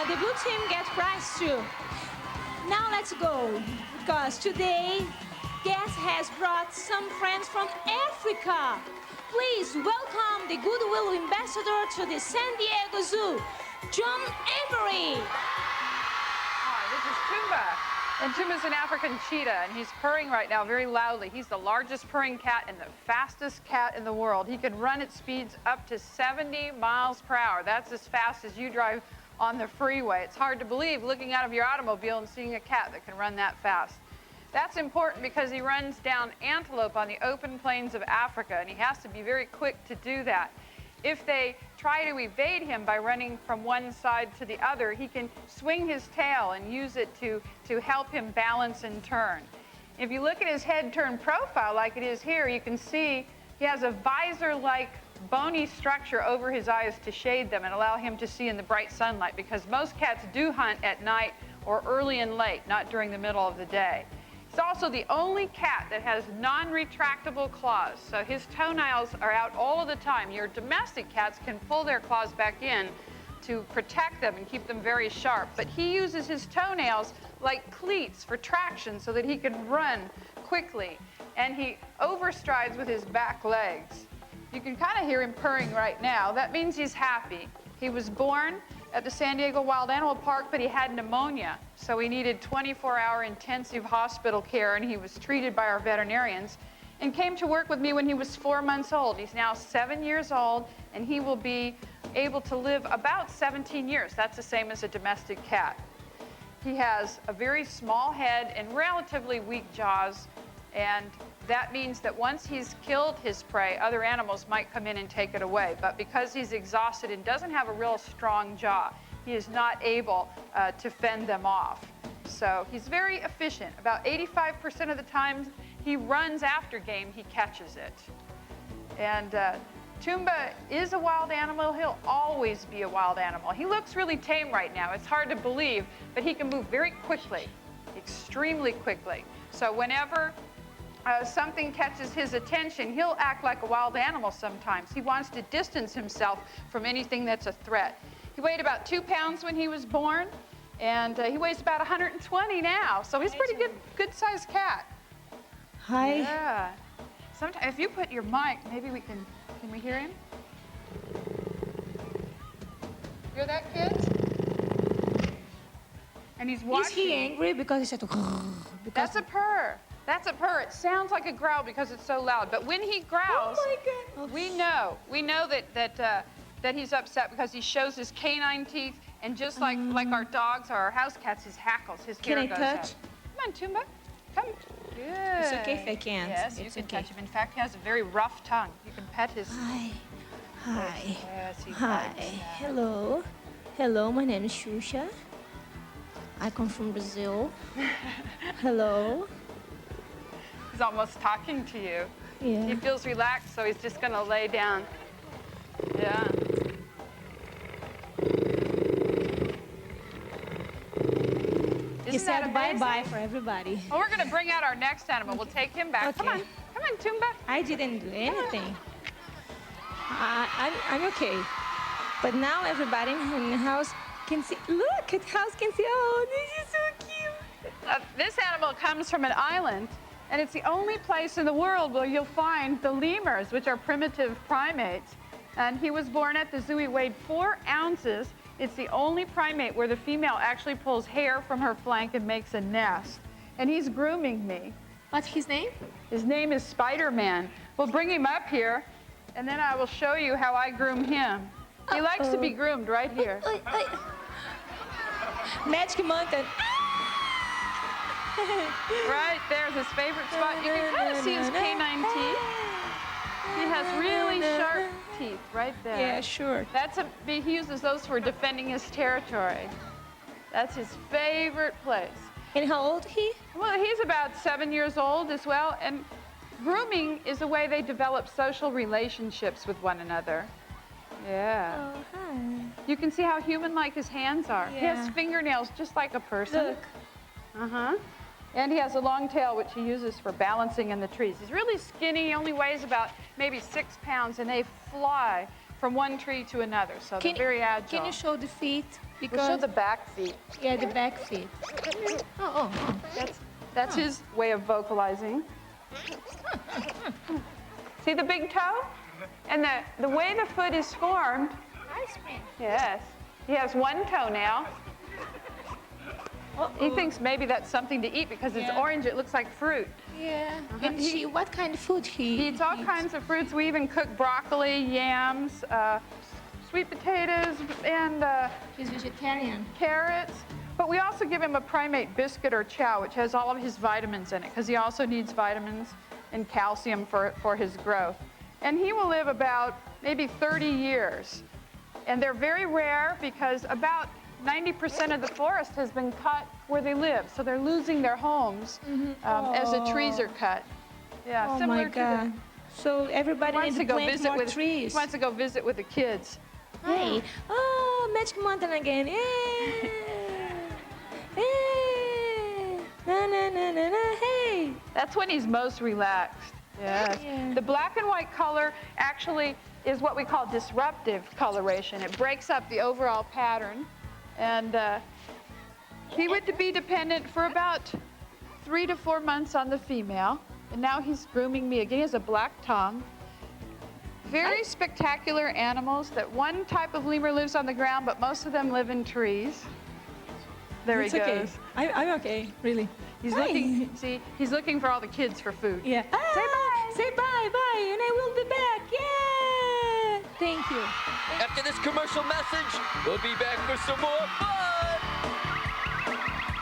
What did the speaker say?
the blue team gets prize too. Now let's go, because today, Guest has brought some friends from Africa. Please welcome the Goodwill Ambassador to the San Diego Zoo, Joan Embrey. Hi, this is Tumba. And Tumba's an African cheetah, and he's purring right now very loudly. He's the largest purring cat and the fastest cat in the world. He can run at speeds up to 70 miles per hour. That's as fast as you drive on the freeway. It's hard to believe looking out of your automobile and seeing a cat that can run that fast. That's important because he runs down antelope on the open plains of Africa, and he has to be very quick to do that. If they try to evade him by running from one side to the other, he can swing his tail and use it to help him balance and turn. If you look at his head-turn profile like it is here, you can see he has a visor-like bony structure over his eyes to shade them and allow him to see in the bright sunlight, because most cats do hunt at night or early and late, not during the middle of the day. It's also the only cat that has non-retractable claws, so his toenails are out all of the time. Your domestic cats can pull their claws back in to protect them and keep them very sharp, but he uses his toenails like cleats for traction so that he can run quickly, and he overstrides with his back legs. You can kind of hear him purring right now. That means he's happy. He was born at the San Diego Wild Animal Park, but he had pneumonia, so he needed 24-hour intensive hospital care, and he was treated by our veterinarians and came to work with me when he was 4 months old. He's now 7 years old, and he will be able to live about 17 years. That's the same as a domestic cat. He has a very small head and relatively weak jaws, and that means that once he's killed his prey, other animals might come in and take it away. But because he's exhausted and doesn't have a real strong jaw, he is not able to fend them off. So he's very efficient. About 85% of the time he runs after game, he catches it. And Tumba is a wild animal. He'll always be a wild animal. He looks really tame right now. It's hard to believe, but he can move very quickly, extremely quickly. So whenever something catches his attention, he'll act like a wild animal sometimes. He wants to distance himself from anything that's a threat. He weighed about 2 pounds when he was born, and he weighs about 120 now. So he's a pretty good sized cat. Hi. Yeah. Sometimes, if you put your mic, maybe we can we hear him? Hear that, kids? And he's watching. Is he angry because he said? That's a purr. That's a purr. It sounds like a growl because it's so loud. But when he growls, oh my God. we know that he's upset because he shows his canine teeth, and just like our dogs or our house cats, his hackles, his hair goes out. touch? Come on, Tumba. Come. Good. It's okay if I can't. Yes, you can touch him. In fact, he has a very rough tongue. You can pet his. Hi. Hi. Yes, he Hi. likes that. Hello. Hello, my name is Xuxa. I come from Brazil. Hello. He's almost talking to you. Yeah. He feels relaxed, so he's just going to lay down. Yeah. He said bye-bye for everybody. Well, we're going to bring out our next animal. We'll take him back. Okay. Come on, Tumba. I didn't do anything. I'm okay. But now everybody in the house can see. Look, the house can see. Oh, this is so cute. This animal comes from an island, and it's the only place in the world where you'll find the lemurs, which are primitive primates. And he was born at the zoo. He weighed 4 ounces. It's the only primate where the female actually pulls hair from her flank and makes a nest. And he's grooming me. What's his name? His name is Spider-Man. We'll bring him up here, and then I will show you how I groom him. He likes to be groomed right here. Magic Mountain. Right there's his favorite spot. You can kind of see his canine teeth. He has really sharp teeth right there. Yeah, sure. He uses those for defending his territory. That's his favorite place. And how old is he? Well, he's about 7 years old as well, and grooming is a way they develop social relationships with one another. Yeah. Oh, hi. You can see how human-like his hands are. Yeah. He has fingernails just like a person. Look. Uh-huh. And he has a long tail, which he uses for balancing in the trees. He's really skinny. He only weighs about maybe 6 pounds, and they fly from one tree to another, so they're very agile. Can you show the feet? We'll show the back feet. Yeah, the back feet. Oh. That's his way of vocalizing. See the big toe? And the way the foot is formed. Ice cream. Yes. He has one toe now. He thinks maybe that's something to eat because it's orange. It looks like fruit. Yeah. And what kind of food he eats? All kinds of fruits. We even cook broccoli, yams, sweet potatoes, and he's vegetarian. Carrots. But we also give him a primate biscuit or chow, which has all of his vitamins in it, because he also needs vitamins and calcium for his growth. And he will live about maybe 30 years. And they're very rare because about 90% of the forest has been cut where they live, so they're losing their homes as the trees are cut. Yeah, oh similar my God. So everybody needs to plant more trees. He wants to go visit with the kids. Hey, oh, Magic Mountain again. Yeah. Hey. Na. Hey. That's when he's most relaxed. Yes. Yeah. The black and white color actually is what we call disruptive coloration. It breaks up the overall pattern. And he would be dependent for about 3 to 4 months on the female. And now he's grooming me again. He has a black tongue. Very spectacular animals. That one type of lemur lives on the ground, but most of them live in trees. There he goes. Okay. I'm okay, really. He's looking. See, he's looking for all the kids for food. Yeah. Say bye. Say bye, and I will be back. Yeah. Thank you. After this commercial message, we'll be back for some more fun.